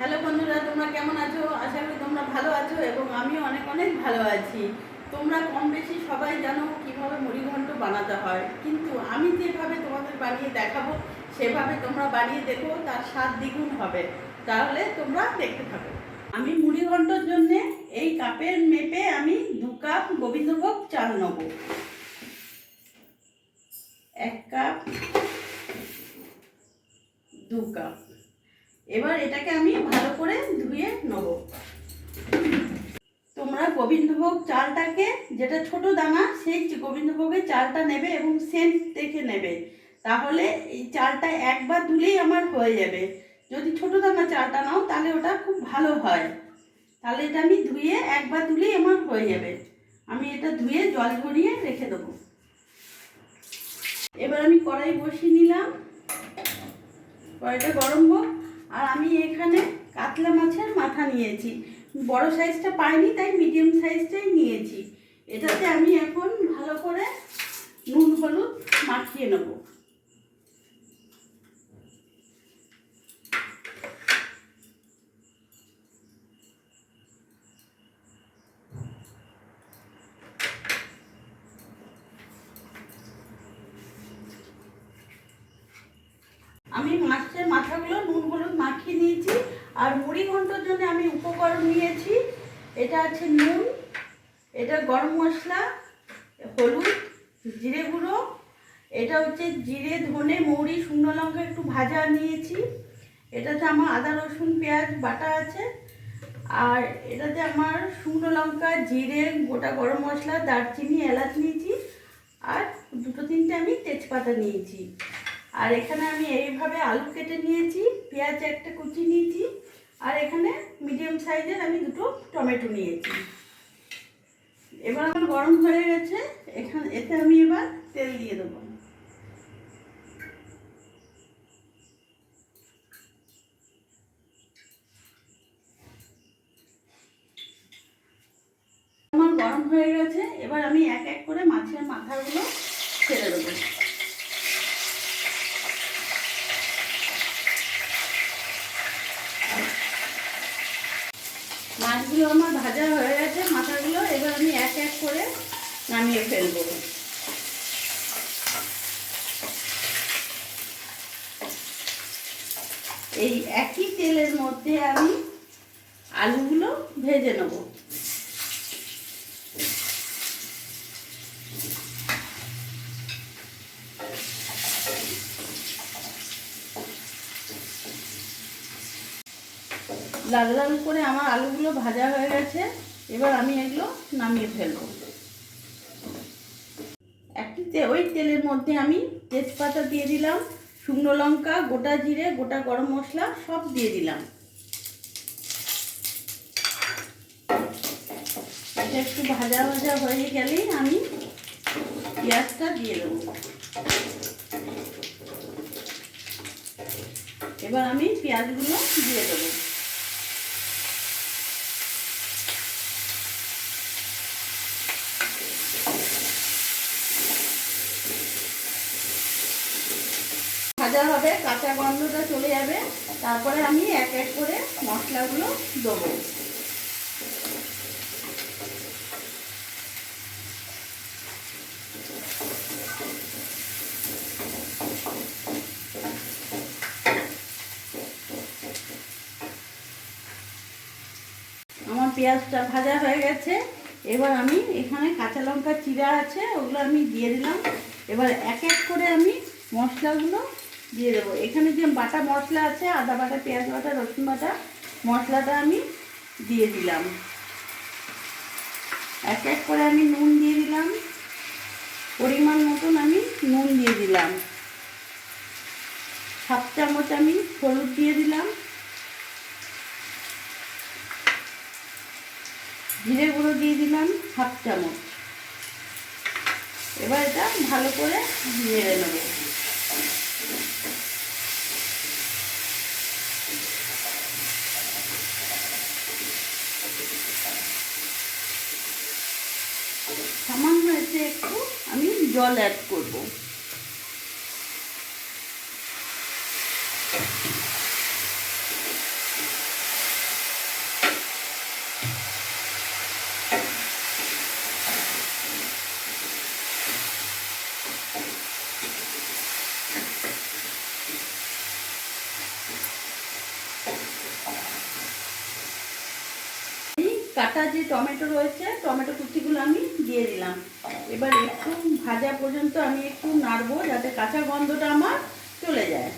Hello বন্ধুরা, তোমরা কেমন আছো? আশা করি তোমরা ভালো আছো এবং আমিও অনেক অনেক ভালো আছি। তোমরা কম বেশি সবাই জানো কিভাবে মুড়িঘণ্ট বানাতে হয়, কিন্তু আমি যেভাবে তোমাদের বানিয়ে দেখাবো সেভাবে তোমরা বানিয়ে দেখো, তার স্বাদ দ্বিগুণ হবে। তাহলে তোমরা দেখতে থাকো। আমি মুড়িঘণ্টর জন্যে এই কাপের মেপে আমি 2 কাপ গোবিন্দভোগ চাল নেব। 1 কাপ, 2 কাপ। এবার এটাকে আমি ভালো করে ধুয়ে নেব। তোমরা গোবিন্দভোগ চালটাকে, যেটা ছোট দানা, সেই গোবিন্দভোগের চালটা নেবে এবং সেন্ট দেখে নেবে, তাহলে এই চালটা একবার ধুলেই আমার হয়ে যাবে। যদি ছোট দানা চালটা নাও তাহলে ওটা খুব ভালো হয়। তাহলে এটা আমি ধুয়ে একবার ধুলেই আমার হয়ে যাবে। আমি এটা ধুয়ে জল ঝরিয়ে রেখে দেবো। এবার আমি কড়াই বসিয়ে নিলাম, কড়াইটা গরম হোক। আর আমি এখানে কাতলা মাছের মাথা নিয়েছি, বড় সাইজটা পাইনি তাই মিডিয়াম সাইজটাই নিয়েছি। এটাতে আমি এখন ভালো করে নুন হলুদ মাখিয়ে নেব। আমি মাছের মাথাগুলো নুন হলুদ মাখিয়ে নিয়েছি। আর মুড়ি ঘন্টর জন্য আমি উপকরণ নিয়েছি, এটা আছে নুন, এটা গরম মশলা, হলুদ, জিরে গুঁড়ো, এটা হচ্ছে জিরে, ধনে, মৌরি, শুকনো লঙ্কা একটু ভাজা নিয়েছি, এটাতে আমার আদা রসুন পেঁয়াজ বাটা আছে, আর এটাতে আমার শুকনো লঙ্কা, জিরে, গোটা গরম মশলা, দারচিনি, এলাচ নিয়েছি, আর 2-3টে আমি তেজপাতা নিয়েছি। আর এখানে আমি এইভাবে আলু কেটে নিয়েছি, পেঁয়াজ একটা কুচি নিয়েছি, আর এখানে মিডিয়াম সাইজের আমি 2টো টমেটো নিয়েছি। এবার আমার গরম হয়ে গেছে, এতে আমি এবার তেল দিয়ে দেবো। আমার গরম হয়ে গেছে, এবার আমি এক এক করে মাছের মাথাগুলো ছেড়ে দেবো। মাছগুলো আমার ভাজা হয়ে গেছে, মাথাগুলো, এবার আমি এক এক করে নামিয়ে ফেলবো। এই একই তেলের মধ্যে আমি আলুগুলো ভেজে নেব। লাল লাল করে আমার আলুগুলো ভাজা হয়ে গেছে, এবার আমি এগুলো নামিয়ে ফেলবো। ওই তেলের মধ্যে আমি তেজপাতা দিয়ে দিলাম, শুকনো লঙ্কা, গোটা জিরে, গোটা গরম মশলা সব দিয়ে দিলাম। এটা একটু ভাজা ভাজা হয়ে গেলেই আমি পেঁয়াজটা দিয়ে দেবো। এবার আমি পেঁয়াজগুলো দিয়ে দেবো। ভাজা হবে, কাঁচা গন্ধটা চলে যাবে, তারপরে আমি এক এক করে মশলাগুলো দেবো। আমার পেঁয়াজটা ভাজা হয়ে গেছে, এবার আমি এখানে কাঁচা লঙ্কা চিরা আছে, ওগুলো আমি দিয়ে দিলাম। এবার এক এক করে আমি মশলাগুলো দিয়ে দেবো। এখানে যে বাটা মশলা আছে, আদা বাটা, পেঁয়াজ বাটা, রসুন বাটা, মশলাটা আমি দিয়ে দিলাম। এক এক করে আমি নুন দিয়ে দিলাম, পরিমাণ মতন আমি নুন দিয়ে দিলাম। 1/2 চামচ আমি হলুদ দিয়ে দিলাম, জিরে গুঁড়ো দিয়ে দিলাম 1/2 চামচ। এবার এটা ভালো করে নেড়ে নেব। সামান্য এতে একটু আমি জল অ্যাড করব। কাটা যে টমেটো রয়েছে, টমেটো কুচিগুলো আমি দিয়ে দিলাম। এবার একটু ভাজা পর্যন্ত আমি একটু নাড়বো, যাতে কাঁচা গন্ধটা আমার চলে যায়।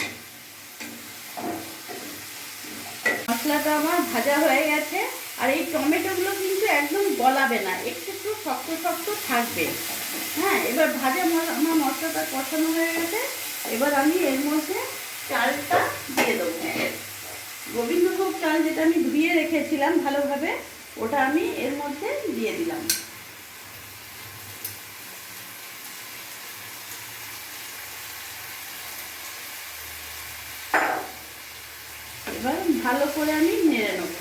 মশলাটা আমার ভাজা হয়ে গেছে। আর এই টমেটোগুলো কিন্তু একদম গলাবে না, একটু একটু শক্ত শক্ত থাকবে। হ্যাঁ, এবার আমার মশলাটা কষানো হয়ে গেছে। এবার আমি এর মধ্যে চালটা দিয়ে দেবো। গোবিন্দভোগ চাল যেটা আমি ধুয়ে রেখেছিলাম ভালোভাবে, ওটা আমি এর মধ্যে দিয়ে দিলাম। এবার ভালো করে আমি নেড়ে নেব।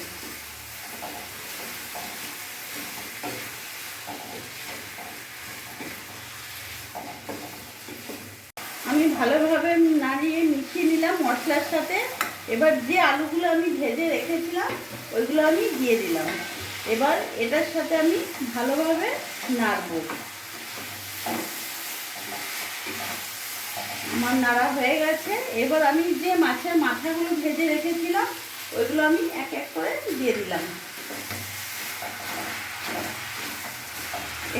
আমি ভালোভাবে নাড়িয়ে মিশিয়ে নিলাম মশলার সাথে। এবার যে আলুগুলো আমি ভেজে রেখেছিলাম ওইগুলো আমি দিয়ে দিলাম। এবার এটার সাথে আমি ভালোভাবে নাড়বো। আমার নাড়া হয়ে গেছে। এবার আমি যে মাছের মাথাগুলো ভেজে রেখেছিলাম ওইগুলো আমি এক এক করে দিয়ে দিলাম।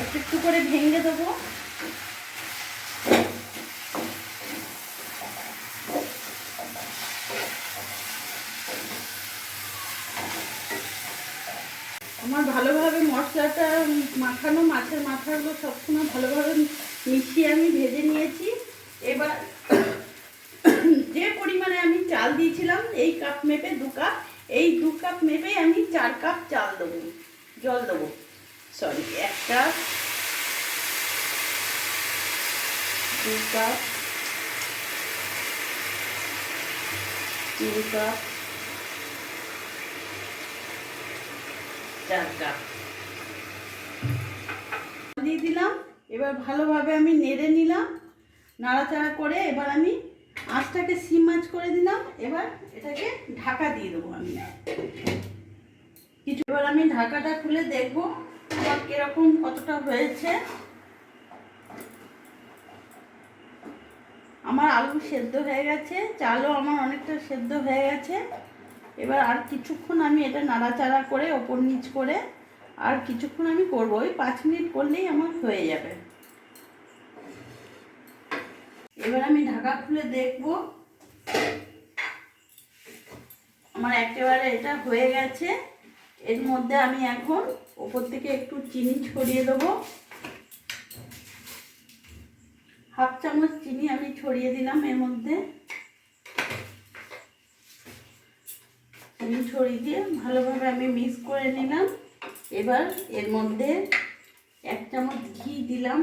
একটু একটু করে ভেঙে দেবো। আমার ভালোভাবে মশলাটা মাখানো মাছের মাথাগুলো সবসময় ভালোভাবে মিশিয়ে আমি ভেজে নিয়েছি। এবার যে পরিমাণে আমি চাল দিয়েছিলাম, এই কাপ মেপে 2 কাপ, এই 2 কাপ মেপে আমি 4 কাপ চাল দেবো, জল দেবো। Sorry, 1 cup, 2 cup, 3 cup, 4 cup দিয়ে দিলাম। এবার ভালোভাবে আমি নেড়ে নিলাম, নাড়াচাড়া করে। এবার আমি আঁচটাকে সিম আঁচ করে দিলাম। এবার এটাকে ঢাকা দিয়ে দেবো আমি কিছু। এবার আমি ঢাকাটা খুলে দেখবো আমার কিরকম কতটা হয়েছে। আমার আলু সেদ্ধ হয়ে গেছে, চালও আমার অনেকটা সেদ্ধ হয়ে গেছে। এবার আর কিছুক্ষণ আমি এটা নাড়াচাড়া করে ওপর নিচ করে আর কিছুক্ষণ আমি করবো। ওই 5 মিনিট করলেই আমার হয়ে যাবে। এবার আমি ঢাকা খুলে দেখব। আমার একেবারে এটা হয়ে গেছে। এর মধ্যে আমি এখন ওপর থেকে একটু চিনি ছড়িয়ে দেবো। 1/2 চামচ চিনি আমি ছড়িয়ে দিলাম এর মধ্যে। চিনি ছড়িয়ে দিয়ে ভালোভাবে আমি মিক্স করে নিলাম। এবার এর মধ্যে 1 চামচ ঘি দিলাম।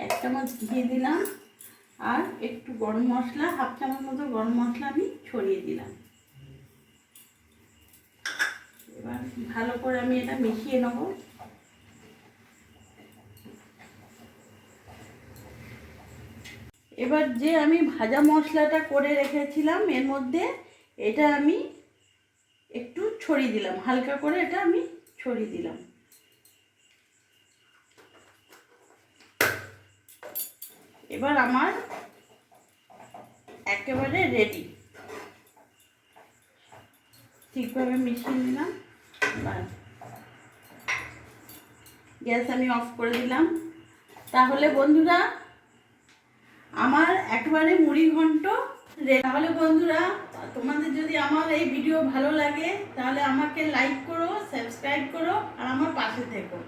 এক চামচ ঘি দিলাম আর একটু গরম মশলা, 1/2 চামচ মতো গরম মশলা আমি ছড়িয়ে দিলাম। এবার ভালো করে আমি এটা মিশিয়ে নেব। এবার যে আমি ভাজা মশলাটা করে রেখেছিলাম এর মধ্যে এটা আমি একটু ছড়িয়ে দিলাম, হালকা করে এটা আমি ছড়িয়ে দিলাম। এবার আমার একেবারে রেডি। ঠিকভাবে মিশিয়ে নিলাম। গ্যাস আমি অফ করে দিলাম। তাহলে বন্ধুরা আমার একেবারে মুড়ি ঘন্ট রেডি। তাহলে বন্ধুরা তোমাদের যদি আমার এই ভিডিও ভালো লাগে তাহলে আমাকে লাইক করো, সাবস্ক্রাইব করো আর আমার পাশে থেকো।